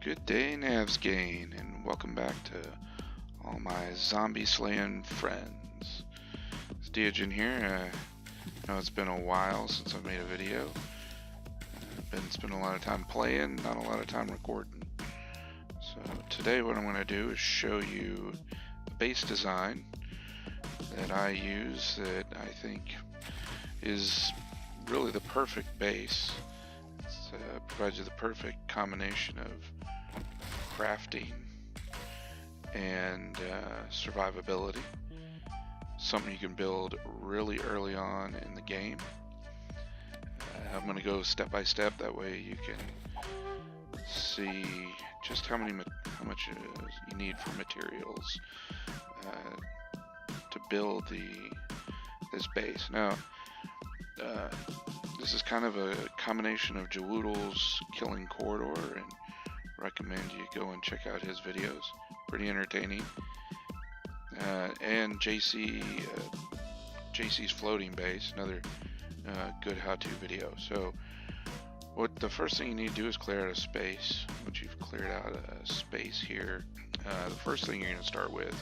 Good day, Navsgain, and welcome back to all my zombie slaying friends. It's Deogen here. I know it's been a while since I've made a video. I've been spending a lot of time playing, not a lot of time recording. So today what I'm going to do is show you a base design that I use that I think is really the perfect base. It provides you the perfect combination of crafting and survivability. Something you can build really early on in the game. I'm going to go step by step, that way you can see just how much you need for materials to build this base. Now, this is kind of a combination of Jawoodle's Killing Corridor, and recommend you go and check out his videos. Pretty entertaining. And JC's Floating Base, another good how-to video. So what the first thing you need to do is clear out a space. Once you've cleared out a space here, the first thing you're going to start with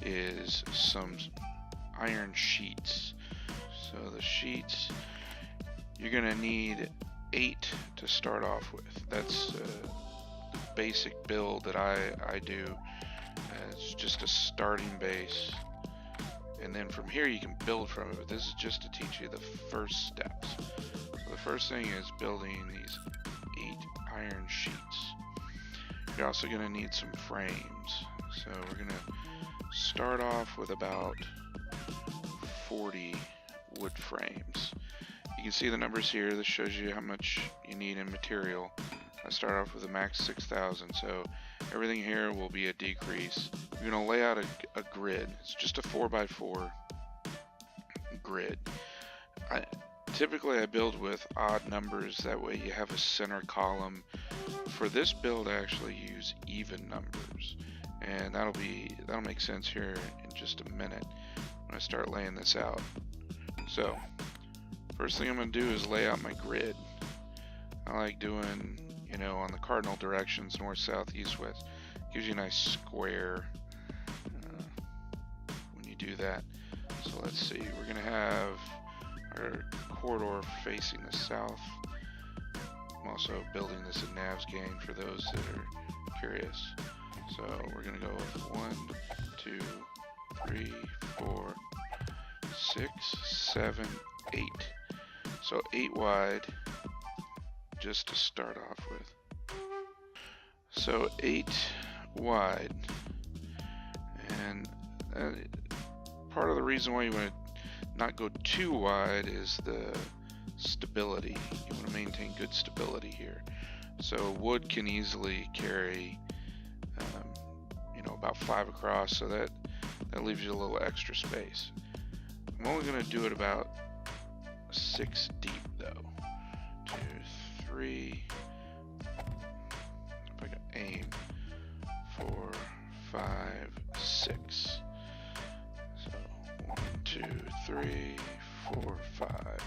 is some iron sheets. So the sheets, you're going to need 8 to start off with. That's the basic build that I do. It's just a starting base, and then from here you can build from it, but this is just to teach you the first steps. So the first thing is building these 8 iron sheets. You're also going to need some frames, so we're going to start off with about 40 wood frames. You can see the numbers here. This shows you how much you need in material. I start off with a max 6,000, so everything here will be a decrease. You're going to lay out a grid. It's just a 4x4 grid. Typically I build with odd numbers, that way you have a center column. For this build I actually use even numbers, and that'll make sense here in just a minute when I start laying this out. So first thing I'm going to do is lay out my grid. I like doing, on the cardinal directions, north, south, east, west. Gives you a nice square when you do that. So let's see, we're going to have our corridor facing the south. I'm also building this in Navsgain for those that are curious. So we're going to go with 1, 2, 3, 4, 6, 7, 8. So 8 wide, just to start off with. So 8 wide, and part of the reason why you want to not go too wide is the stability. You want to maintain good stability here. So wood can easily carry about 5 across, so that leaves you a little extra space. I'm only going to do it about 6 deep though. 2, 3, if I can aim, 4, 5, 6. So 1, 2, 3, 4, 5.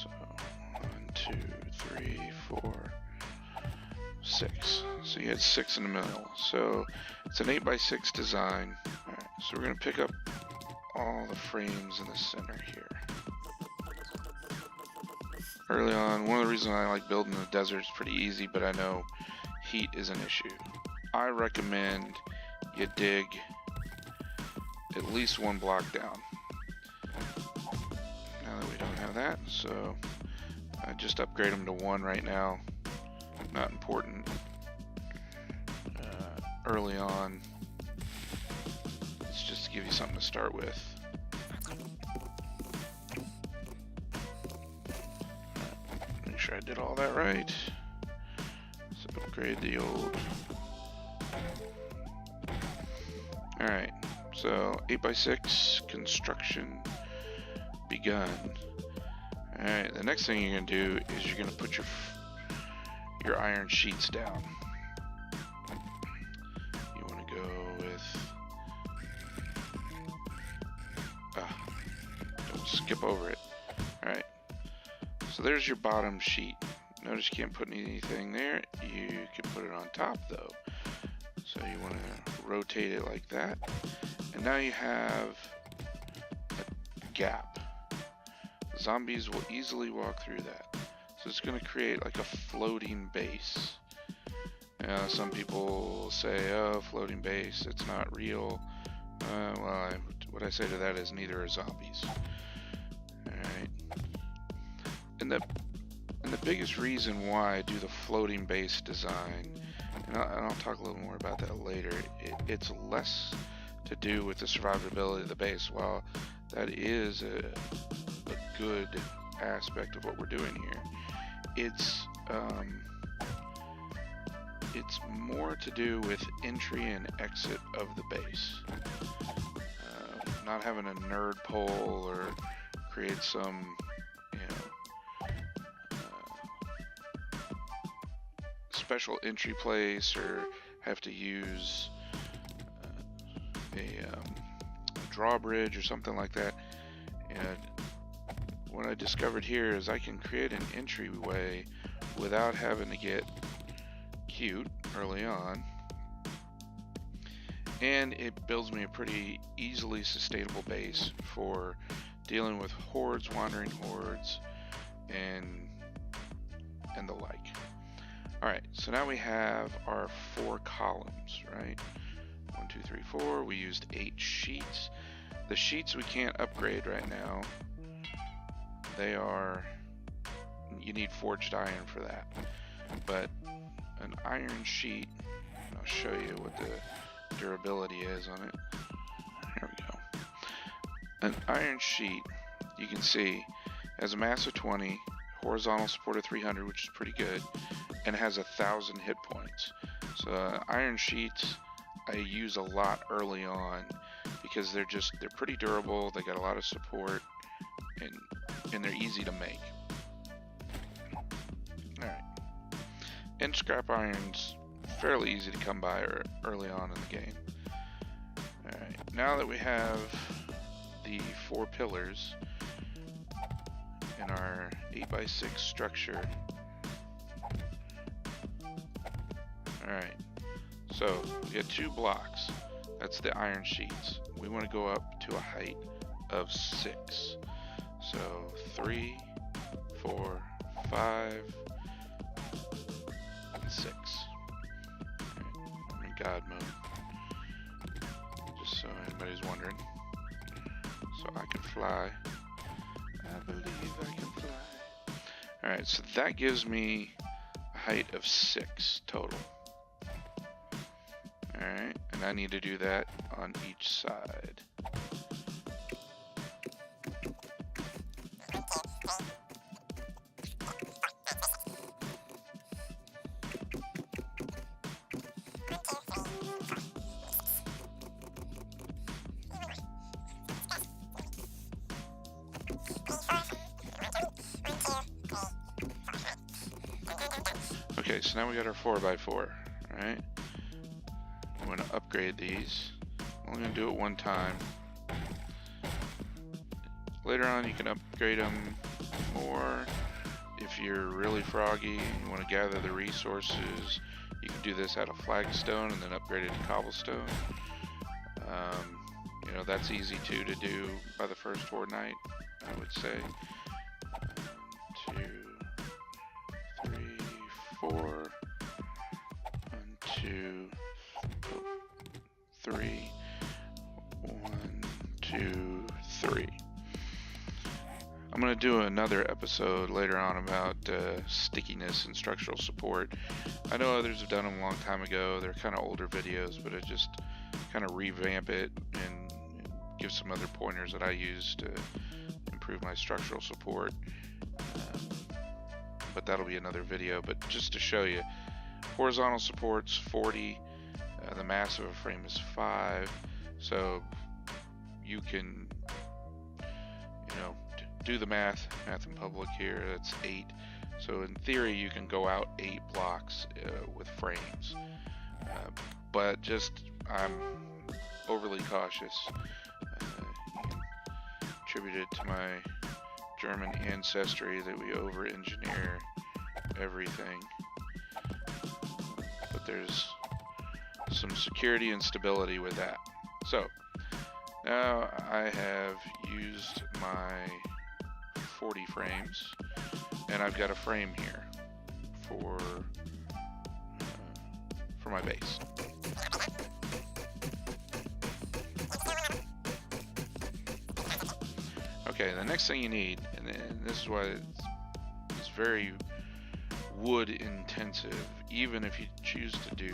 So 1, 2, 3, 4, 6. So you had 6 in the middle. So it's an 8x6 design. Alright, so we're going to pick up all the frames in the center here. Early on, one of the reasons I like building in the desert is pretty easy, but I know heat is an issue. I recommend you dig at least 1 block down. Now that we don't have that, so I just upgrade them to 1 right now. Not important. Early on, it's just to give you something to start with. Make sure I did all that right. So upgrade the old. Alright, so 8x6 construction begun. Alright, the next thing you're going to do is you're going to put your iron sheets down. You want to go with... don't skip over it. Alright, so there's your bottom sheet. Notice you can't put anything there. You can put it on top though. So you want to rotate it like that. And now you have a gap. Zombies will easily walk through that. So it's going to create like a floating base. Some people say, oh, floating base, it's not real. Well, what I say to that is neither are zombies. Alright. And the biggest reason why I do the floating base design, and I'll talk a little more about that later, it's less to do with the survivability of the base. While that is a good aspect of what we're doing here, it's more to do with entry and exit of the base. Not having a nerd pole or create some, special entry place, or have to use a drawbridge or something like that. And what I discovered here is I can create an entryway without having to get cute early on, and it builds me a pretty easily sustainable base for dealing with hordes, wandering hordes, and the like. Alright, so now we have our 4 columns, right? 1, 2, 3, 4. We used 8 sheets. The sheets we can't upgrade right now. You need forged iron for that. But an iron sheet, and I'll show you what the durability is on it. Here we go. An iron sheet, you can see, has a mass of 20, horizontal support of 300, which is pretty good, and it has 1,000 hit points. So iron sheets I use a lot early on because they're pretty durable, they got a lot of support, and they're easy to make. Alright. And scrap iron's fairly easy to come by early on in the game. Alright, now that we have the 4 pillars in our 8x6 structure. Alright, so we get 2 blocks. That's the iron sheets. We want to go up to a height of 6. So 3, 4, 5, and 6. I'm in God mode, just so anybody's wondering. So I can fly. I believe I can fly. Alright, so that gives me a height of 6 total. Alright, and I need to do that on each side. Okay, so now we got our 4x4, right? I'm going to upgrade these. I'm only going to do it one time. Later on you can upgrade them more. If you're really froggy and you want to gather the resources, you can do this out of flagstone and then upgrade it to cobblestone. You know, that's easy too to do by the first Horde night, I would say. 1, 2, 3, 4. 1, 2, 3. 1, 2, 3. I'm going to do another episode later on about stickiness and structural support. I know others have done them a long time ago. They're kind of older videos, but I just kind of revamp it and give some other pointers that I use to improve my structural support. But that'll be another video. But just to show you, horizontal support's 40. The mass of a frame is 5. So you can, do the math in public here. That's 8. So in theory, you can go out 8 blocks with frames. But I'm overly cautious. Attributed to my German ancestry that we over-engineer everything, but there's some security and stability with that. So now I have used my 40 frames, and I've got a frame here for my base. Okay, the next thing you need, and this is why it's very wood intensive, even if you choose to do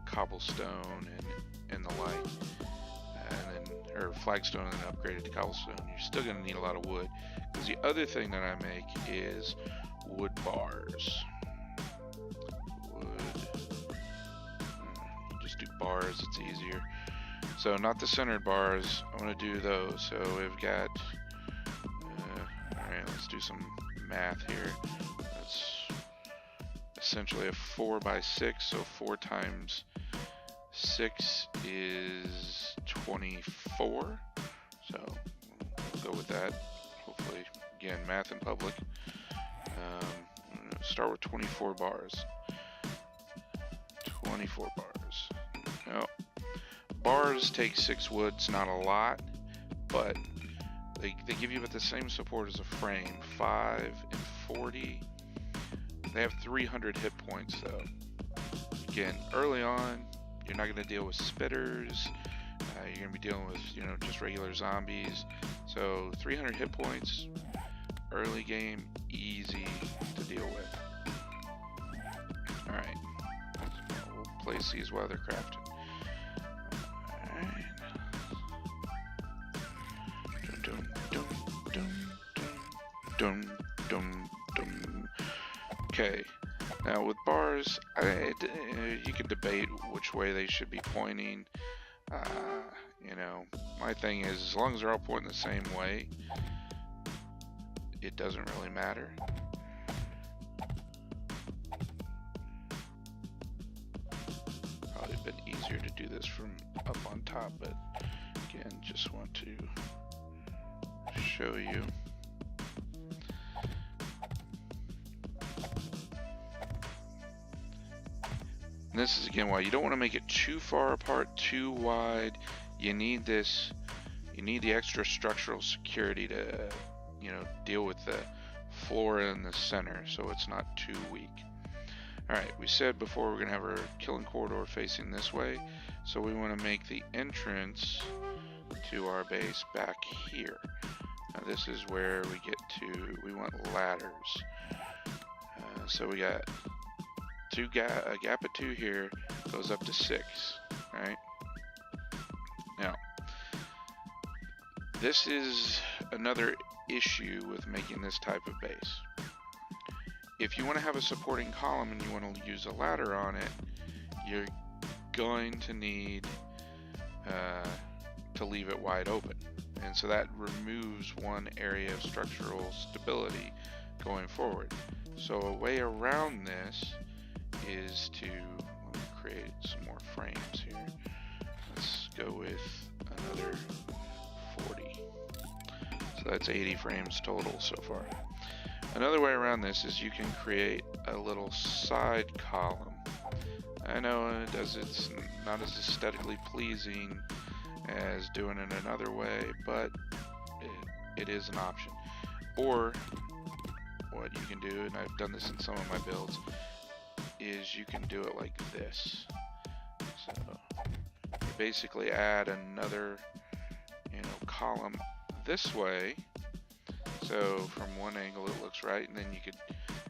cobblestone and the like, and then or flagstone and then upgrade it to cobblestone, you're still going to need a lot of wood. Because the other thing that I make is wood bars. You just do bars, it's easier. So not the centered bars, I'm going to do those. So we've got, alright, let's do some math here. That's essentially a 4x6, so 4 times 6 is 24. So we'll go with that. Hopefully, again, math in public. I'm going to start with 24 bars. 24 bars. Now, bars take 6 wood. It's not a lot, but they give you about the same support as a frame. 5 and 40. They have 300 hit points though. Again, early on, you're not going to deal with spitters. You're going to be dealing with, just regular zombies. So 300 hit points, early game, easy to deal with. Alright, so we'll place these while they're crafted. Alright. Dum dum dum dum dum dum dum. Okay, now with bars, you can debate which way they should be pointing. My thing is, as long as they're all pointing the same way, it doesn't really matter. Probably been easier to do this from up on top, but again, just want to show you. And this is again why you don't want to make it too far apart, too wide. You need this, you need the extra structural security to, deal with the floor in the center so it's not too weak. Alright, we said before we're going to have our killing corridor facing this way, so we want to make the entrance to our base back here. Now this is where we get to, we want ladders. So we got a gap of 2 here, goes up to 6, right? Now, this is another issue with making this type of base. If you want to have a supporting column and you want to use a ladder on it, you're going to need to leave it wide open. And so that removes one area of structural stability going forward. So a way around this is to, let me create some more frames here. Let's go with another 40. So that's 80 frames total so far. Another way around this is you can create a little side column. I know it's not as aesthetically pleasing as doing it another way, but it is an option. Or what you can do, and I've done this in some of my builds, is you can do it like this. So you basically add another column this way, so from one angle it looks right, and then you could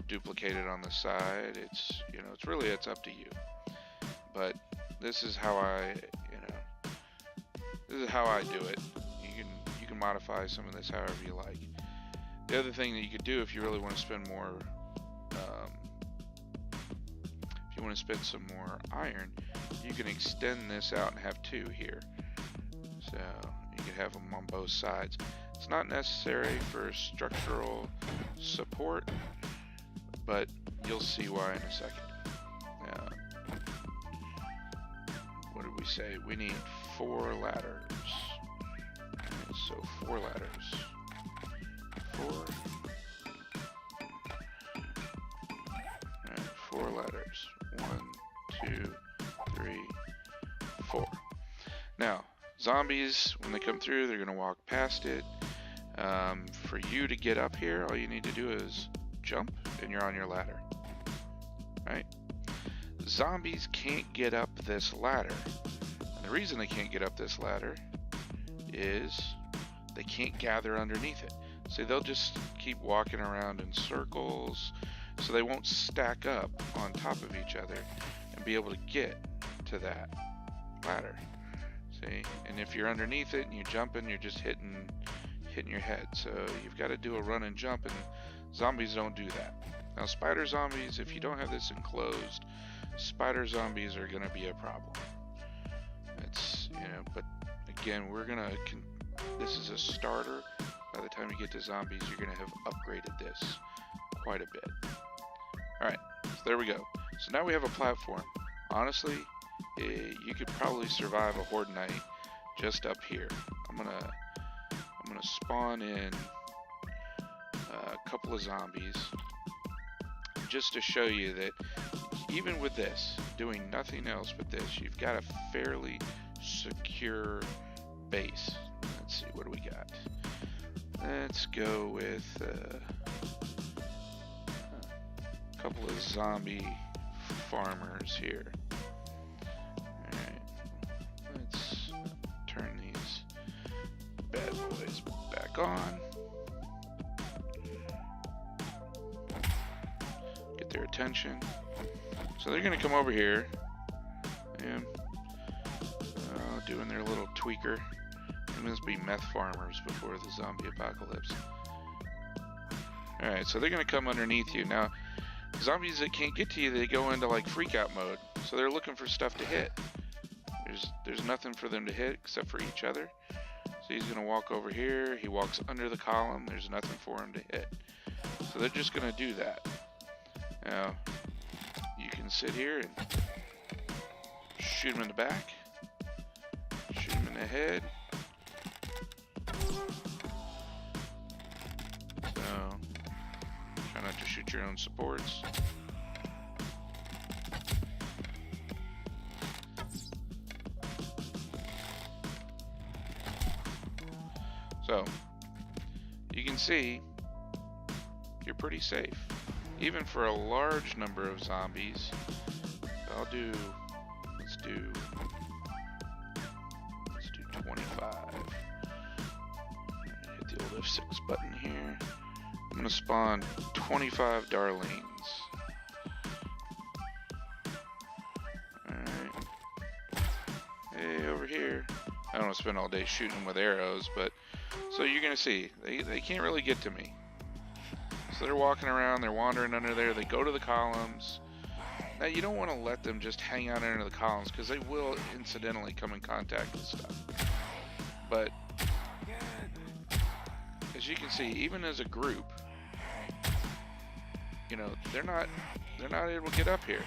duplicate it on the side. It's it's up to you, but this is how I do it. You can modify some of this however you like. The other thing that you could do if you really want to spend more, if you want to spend some more iron, you can extend this out and have 2 here. So you could have them on both sides. It's not necessary for structural support, but you'll see why in a second. Now, what did we say? We need 4 ladders. Right, so 4 ladders. 4. ladders. 1, 2, 3, 4. Now, zombies, when they come through, they're going to walk past it. For you to get up here, all you need to do is jump, and you're on your ladder. Right? Zombies can't get up this ladder. And the reason they can't get up this ladder is they can't gather underneath it. So they'll just keep walking around in circles, so they won't stack up on top of each other and be able to get to that ladder. See? And if you're underneath it and you're jumping, you're just hitting your head. So you've got to do a run and jump, and zombies don't do that. Now, spider zombies, if you don't have this enclosed, spider zombies are going to be a problem. It's, but again, this is a starter. By the time you get to zombies, you're going to have upgraded this quite a bit. Alright, so there we go. So now we have a platform. Honestly, you could probably survive a Horde night just up here. I'm gonna spawn in a couple of zombies just to show you that even with this, doing nothing else but this, you've got a fairly secure base. Let's see, what do we got? Let's go with a couple of zombie farmers here. Alright, let's turn these bad boys back on. Get their attention. So they're going to come over here and doing their little tweaker. They must be meth farmers before the zombie apocalypse. Alright, so they're going to come underneath you. Now, zombies that can't get to you, they go into like freak out mode. So they're looking for stuff to hit. There's nothing for them to hit except for each other. So he's going to walk over here. He walks under the column. There's nothing for him to hit. So they're just going to do that. Now, you can sit here and shoot him in the back. Shoot him in the head. So, try not to shoot your own supports. So, you can see you're pretty safe. Even for a large number of zombies, let's do 25. Hit the old F6 button here. I'm gonna spawn 25 Darlings. Alright. Hey, over here. I don't want to spend all day shooting with arrows, but so you're gonna see they can't really get to me. So they're walking around, they're wandering under there, they go to the columns. Now you don't want to let them just hang out under the columns because they will incidentally come in contact with stuff. But as you can see, even as a group, they're not able to get up here.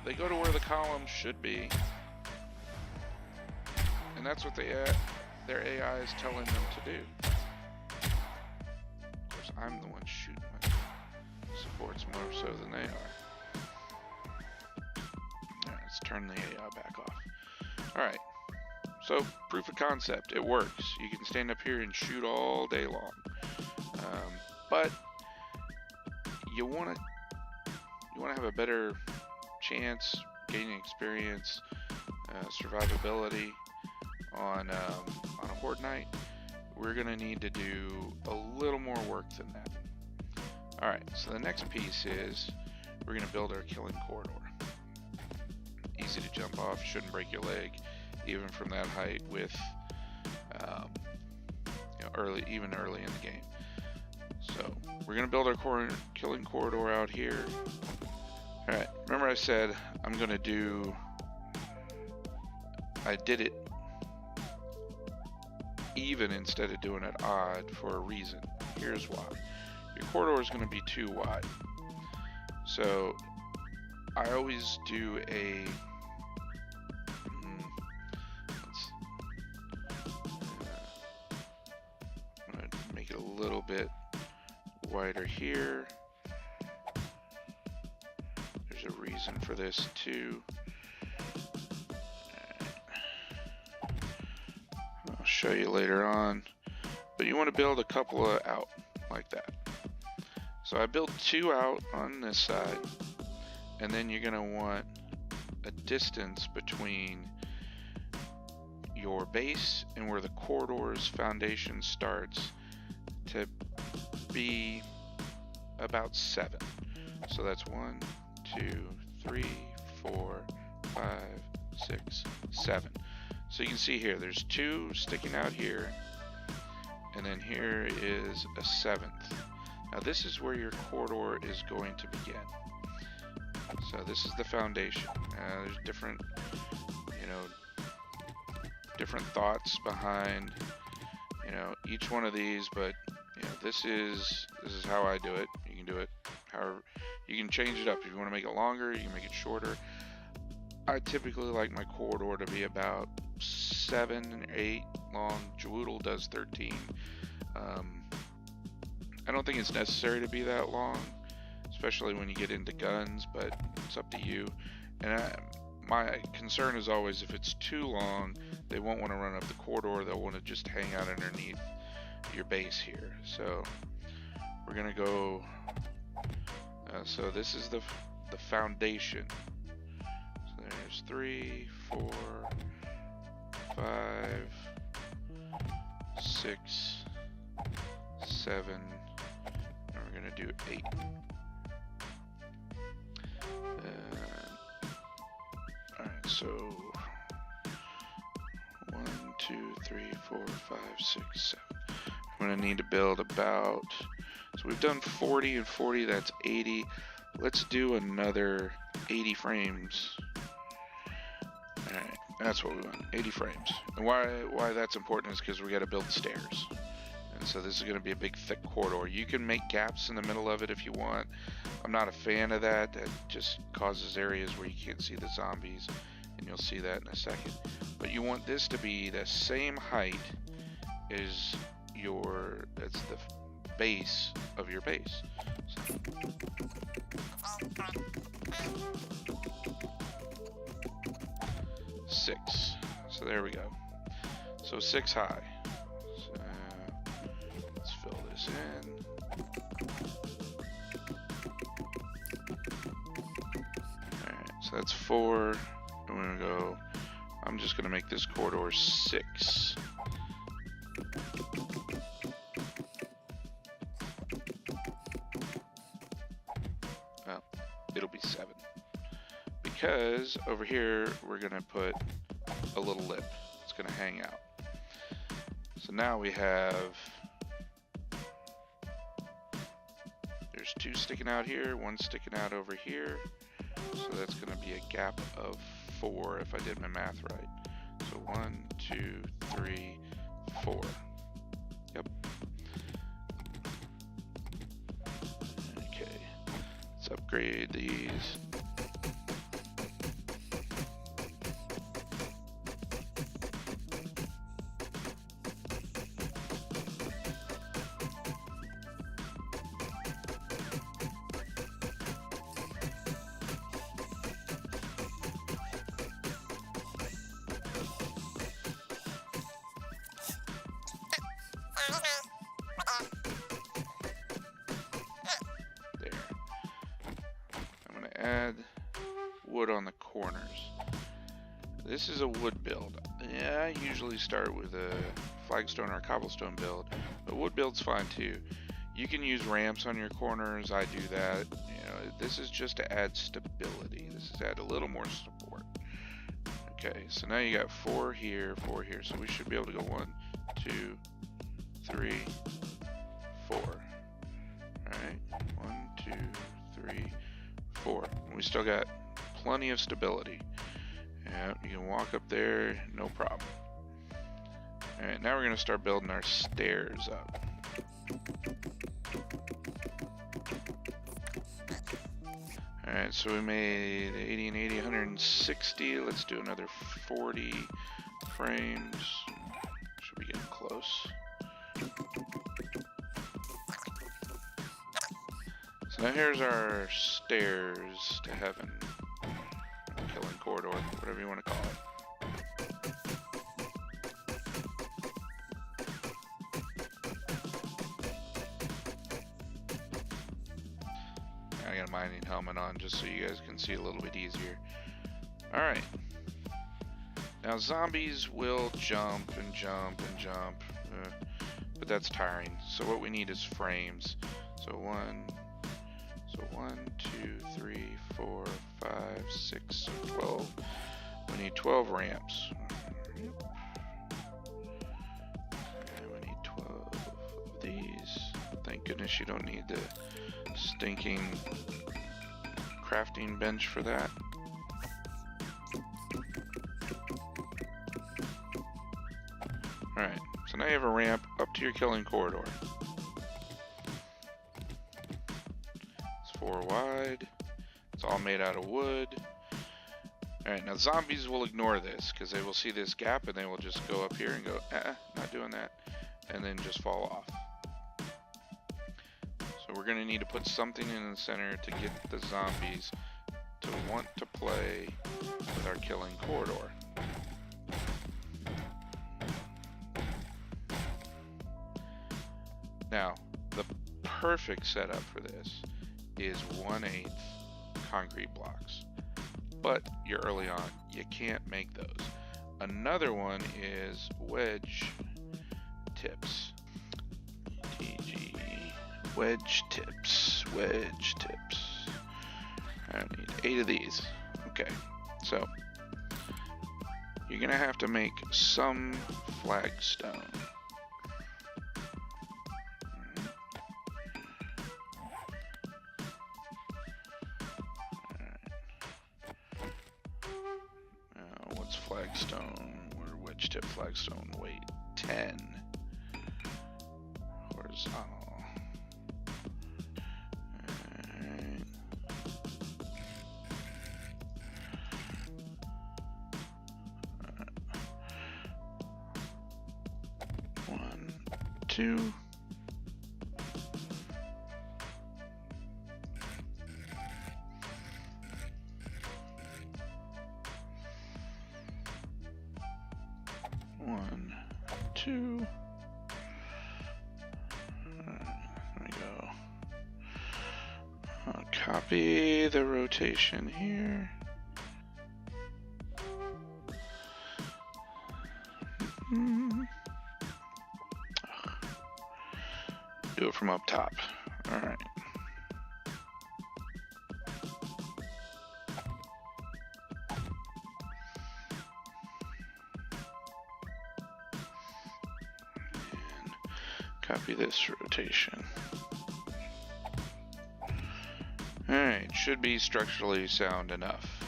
They go to where the columns should be, and that's what their AI is telling them to do. Of course, I'm the one shooting my supports more so than they are. Alright, let's turn the AI back off. Alright, so proof of concept, it works. You can stand up here and shoot all day long, but you want to have a better chance gaining experience, survivability on a Horde night. We're gonna need to do a little more work than that. Alright, so the next piece is we're gonna build our killing corridor. Easy to jump off, shouldn't break your leg even from that height with early in the game. So we're gonna build our killing corridor out here. Alright, remember I said I did it even instead of doing it odd for a reason. Here's why. Your corridor is going to be too wide. So I always do it a little bit wider here. There's a reason for this too. I'll show you later on. But you want to build a couple of out like that. So I built 2 out on this side, and then you're going to want a distance between your base and where the corridor's foundation starts to be about 7. So that's 1, 2, 3, 4, 5, 6, 7. So you can see here, there's 2 sticking out here, and then here is a 7th. Now this is where your corridor is going to begin. So this is the foundation. There's different, different thoughts behind, each one of these, but this is how I do it. You can do it however, you can change it up. If you want to make it longer, you can make it shorter. I typically like my corridor to be about 7 or 8 long. Jawoodle does 13. I don't think it's necessary to be that long, especially when you get into guns, but it's up to you. And my concern is always if it's too long, they won't want to run up the corridor. They'll want to just hang out underneath your base here. So we're gonna go. So this is the foundation. So there's 3, 4, 5, 6, 7, and we're gonna do 8. Alright, so 1, 2, 3, 4, 5, 6, 7. I'm gonna need to build about, so we've done 40 and 40, that's 80. Let's do another 80 frames. Alright, that's what we want, 80 frames. And why that's important is because we gotta build stairs. And so this is gonna be a big thick corridor. You can make gaps in the middle of it if you want. I'm not a fan of that. That just causes areas where you can't see the zombies, and you'll see that in a second. But you want this to be the same height as that's the base of your base. So, 6. So there we go. So 6 high. So let's fill this in. Alright, so that's 4. I'm gonna go. I'm just gonna make this corridor 6. Well, it'll be 7. Because over here we're gonna put a little lip. It's gonna hang out. So now we have, there's 2 sticking out here, 1 sticking out over here. So that's gonna be a gap of 4 if I did my math right. So 1, 2, 3, 4. Yep. Okay. Let's upgrade these. Add wood on the corners. This is a wood build. Yeah, I usually start with a flagstone or a cobblestone build, but wood build's fine too. You can use ramps on your corners. I do that. This is just to add stability. This is to add a little more support. Okay, so now you got 4 here, 4 here. So we should be able to go 1, 2, 3, 4. All right, 1, 2, 3, 4. We still got plenty of stability. Yeah, you can walk up there, no problem. Alright, now we're going to start building our stairs up. Alright, so we made 80 and 80, 160. Let's do another 40 frames. Should be getting close. Now here's our stairs to heaven. Killing corridor, whatever you want to call it. I got a mining helmet on just so you guys can see a little bit easier. Alright. Now zombies will jump and jump and jump, but that's tiring. So what we need is frames. So 1, 2, 3, 4, 5, 6, 12. We need 12 ramps. Okay, we need 12 of these. Thank goodness you don't need the stinking crafting bench for that. Alright, so now you have a ramp up to your killing corridor. It's 4 wide. It's all made out of wood. Alright, now zombies will ignore this because they will see this gap and they will just go up here and go, not doing that, and then just fall off. So we're going to need to put something in the center to get the zombies to want to play with our killing corridor. Now, the perfect setup for this is 1/8 concrete blocks. But you're early on, you can't make those. Another one is wedge tips. TG wedge tips. I need 8 of these. Okay, so you're gonna have to make some flagstone. Flagstone, or wedge tip flagstone, weight 10. Horizontal. Alright. One, two. One, two. There we go. I'll copy the rotation here. Do it from up top. All right. Copy this rotation. Alright, should be structurally sound enough.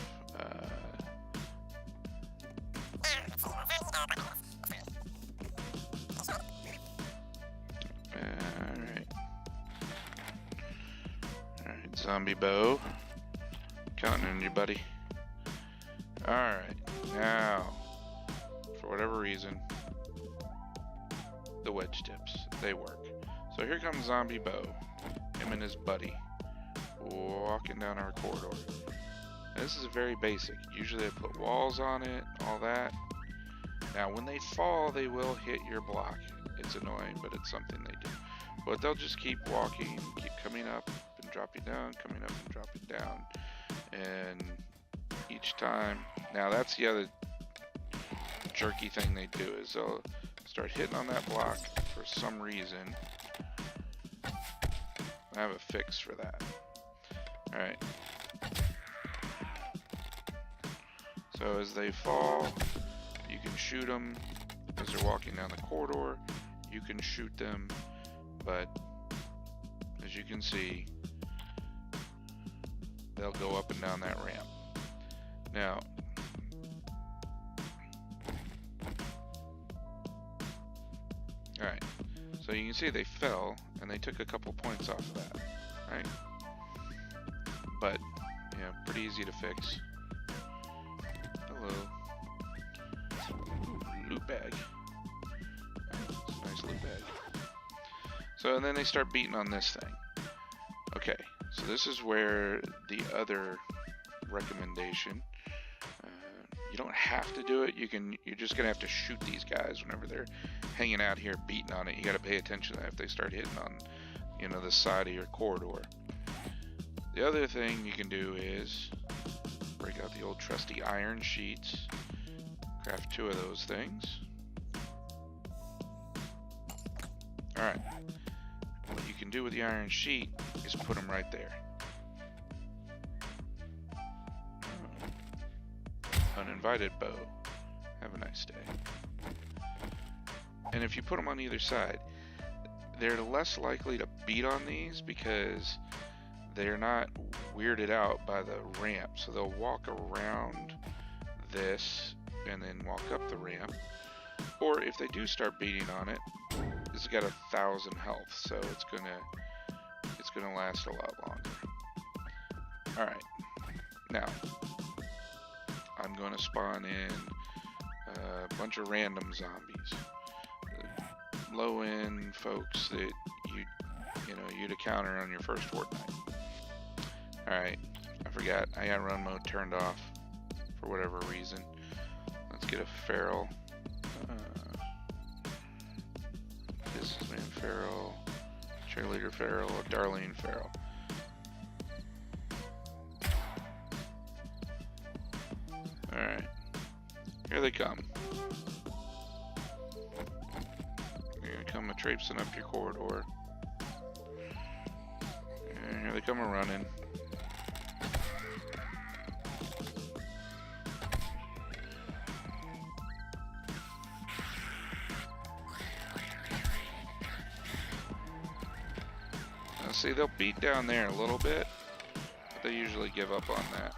Alright, zombie bow. Counting on you, buddy. Alright, now, for whatever reason, the wedge tips, they work. So here comes Zombie Bo, him and his buddy, walking down our corridor. Now, this is very basic. Usually I put walls on it, all that. Now when they fall, they will hit your block. It's annoying, but it's something they do. But they'll just keep walking, keep coming up and dropping down, coming up and dropping down. And each time, now that's the other jerky thing they do, is they'll start hitting on that block for some reason. I have a fix for that. Alright. So as they fall, you can shoot them. As they're walking down the corridor, you can shoot them. But as you can see, they'll go up and down that ramp. Now, alright, so you can see they fell and they took a couple points off of that, right? But, yeah, pretty easy to fix. Hello. Ooh, loot bag. It's a nice loot bag. So, and then they start beating on this thing. Okay, So this is where the other recommendation. You don't have to do it. You're just gonna have to shoot these guys whenever they're hanging out here beating on it. You got to pay attention to that if they start hitting on, the side of your corridor. The other thing you can do is break out the old trusty iron sheets. Craft 2 of those things. All right. What you can do with the iron sheet is put them right there. Uninvited bow. Have a nice day. And if you put them on either side, they're less likely to beat on these because they're not weirded out by the ramp. So they'll walk around this and then walk up the ramp. Or if they do start beating on it, it's got 1,000 health, so it's gonna last a lot longer. All right, now I'm going to spawn in a bunch of random zombies, low-end folks that you'd encounter on your first Horde night. All right, I forgot I got run mode turned off for whatever reason. Let's get a feral. Businessman feral, cheerleader feral, or Darlene feral. Alright, here they come. They're gonna come traipsing up your corridor. And here they come running. Now see, they'll beat down there a little bit, but they usually give up on that.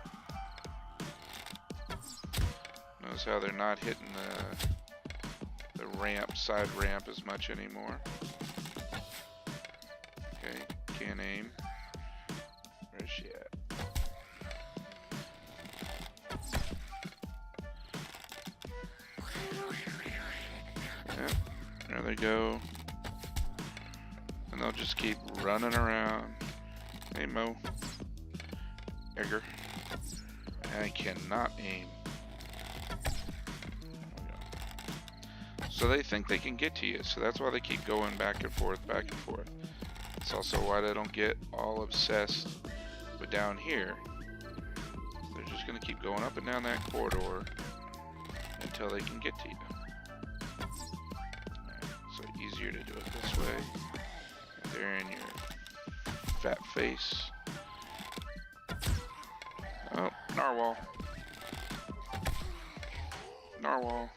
Notice how they're not hitting the ramp, side ramp as much anymore. Okay, can't aim. Where's she at? Yep, there they go. And they'll just keep running around. Hey Mo. Egger. I cannot aim. So they think they can get to you, so that's why they keep going back and forth, back and forth. It's also why they don't get all obsessed with down here. They're just going to keep going up and down that corridor until they can get to you. Right, so easier to do it this way. There in your fat face. Oh, narwhal. Narwhal.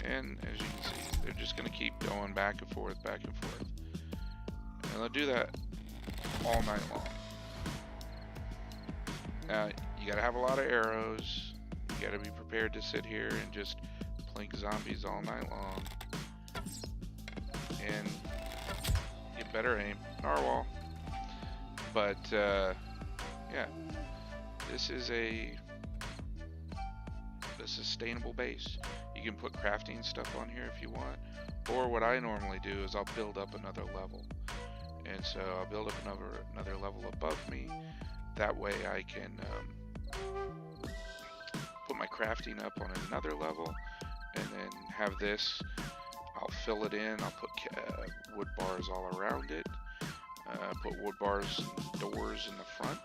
And as you can see, they're just going to keep going back and forth, back and forth. And they'll do that all night long. Now, you got to have a lot of arrows. You got to be prepared to sit here and just plink zombies all night long. And get better aim. Narwhal. But, yeah. This is a sustainable base. You can put crafting stuff on here if you want, or what I normally do is I'll build up another level, and so I'll build up another level above me. That way I can put my crafting up on another level, and then have this. I'll fill it in. I'll put wood bars all around it. Put wood bars and doors in the front,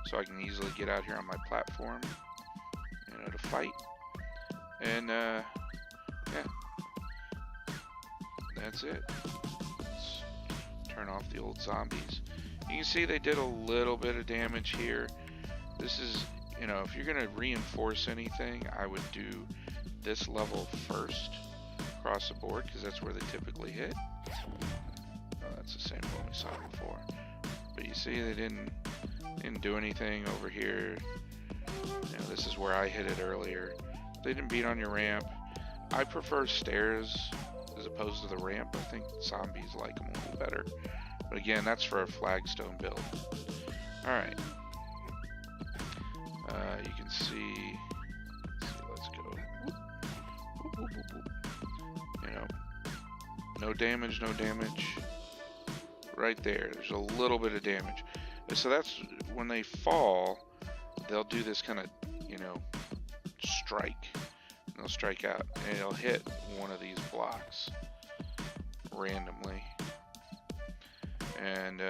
so I can easily get out here on my platform, to fight. And yeah, that's it. Let's turn off the old zombies. You can see they did a little bit of damage here. This is, if you're gonna reinforce anything, I would do this level first across the board, because that's where they typically hit. Oh, that's the same one we saw before. But you see they didn't do anything over here. This is where I hit it earlier. They didn't beat on your ramp. I prefer stairs as opposed to the ramp. I think zombies like them a little better. But again, that's for a flagstone build. Alright. You can see... Let's go. Whoop, whoop, whoop, whoop. No damage, no damage. Right there, there's a little bit of damage. So that's when they fall, they'll do this kind of, you know, strike. They'll strike out, and it'll hit one of these blocks randomly and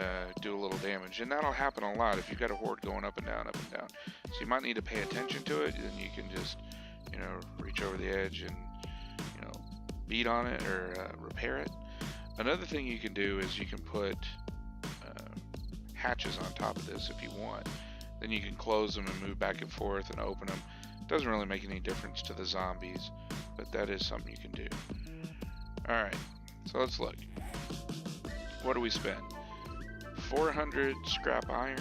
do a little damage. And that'll happen a lot if you've got a horde going up and down, up and down. So you might need to pay attention to it, and you can just, you know, reach over the edge and, you know, beat on it or repair it. Another thing you can do is you can put hatches on top of this if you want. Then you can close them and move back and forth and open them. It doesn't really make any difference to the zombies, but that is something you can do. Alright, so let's look. What do we spend? 400 scrap iron.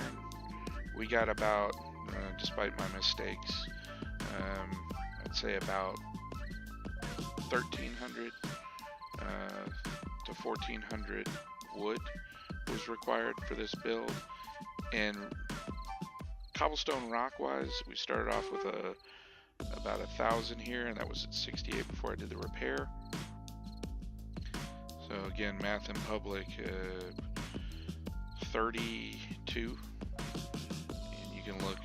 We got about, despite my mistakes, I'd say about 1,300 to 1,400 wood was required for this build. And cobblestone rock wise, we started off with about 1,000 here, and that was at 68 before I did the repair. So again, math in public, 32. And you can look,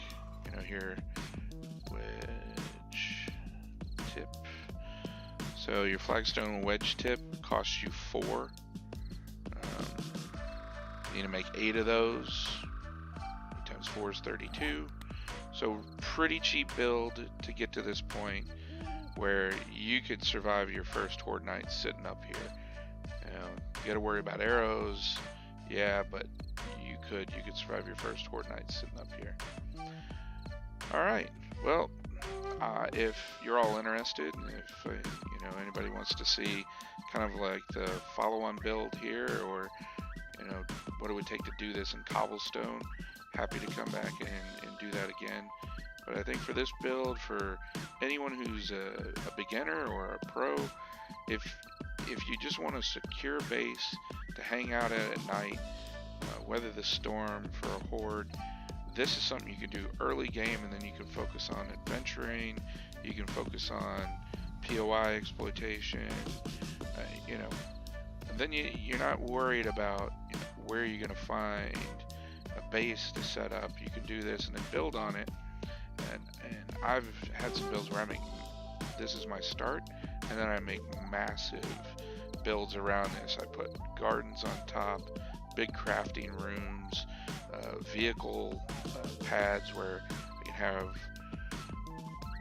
you know, here, wedge tip. So your flagstone wedge tip costs you 4. You need to make 8 of those. 8 times 4 is 32. So pretty cheap build to get to this point where you could survive your first horde night sitting up here. You know, you got to worry about arrows, yeah, but you could survive your first horde night sitting up here. All right, well, if you're all interested, and if you know, anybody wants to see kind of like the follow-on build here, or you know, what it would take to do this in cobblestone, happy to come back and do that again. But I think for this build, for anyone who's a beginner or a pro, if you just want a secure base to hang out at night, weather the storm for a horde, this is something you can do early game, and then you can focus on adventuring, you can focus on POI exploitation, you know, and then you're not worried about, you know, where you're going to find a base to set up. You can do this and then build on it. And I've had some builds where I make, this is my start, and then I make massive builds around this. I put gardens on top, big crafting rooms, vehicle pads where I can have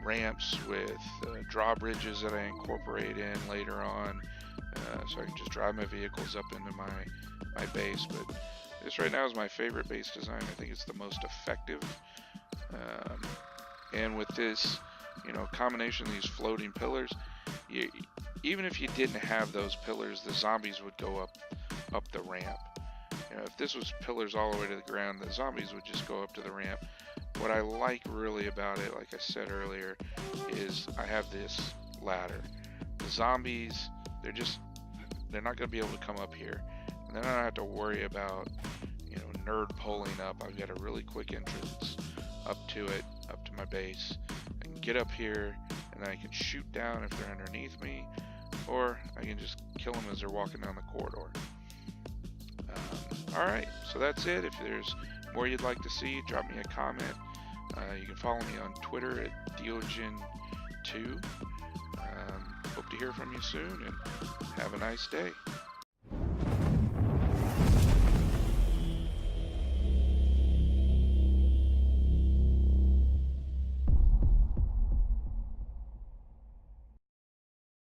ramps with drawbridges that I incorporate in later on, so I can just drive my vehicles up into my base. But this right now is my favorite base design. I think it's the most effective. And with this, you know, combination of these floating pillars, even if you didn't have those pillars, the zombies would go up the ramp. You know, if this was pillars all the way to the ground, the zombies would just go up to the ramp. What I like really about it, like I said earlier, is I have this ladder. The zombies, they're not going to be able to come up here. And then I don't have to worry about, you know, nerd pulling up. I've got a really quick entrance up to it, up to my base. I can get up here, and then I can shoot down if they're underneath me, or I can just kill them as they're walking down the corridor. Alright, so that's it. If there's more you'd like to see, drop me a comment. You can follow me on Twitter at Diogen2. Hope to hear from you soon, and have a nice day.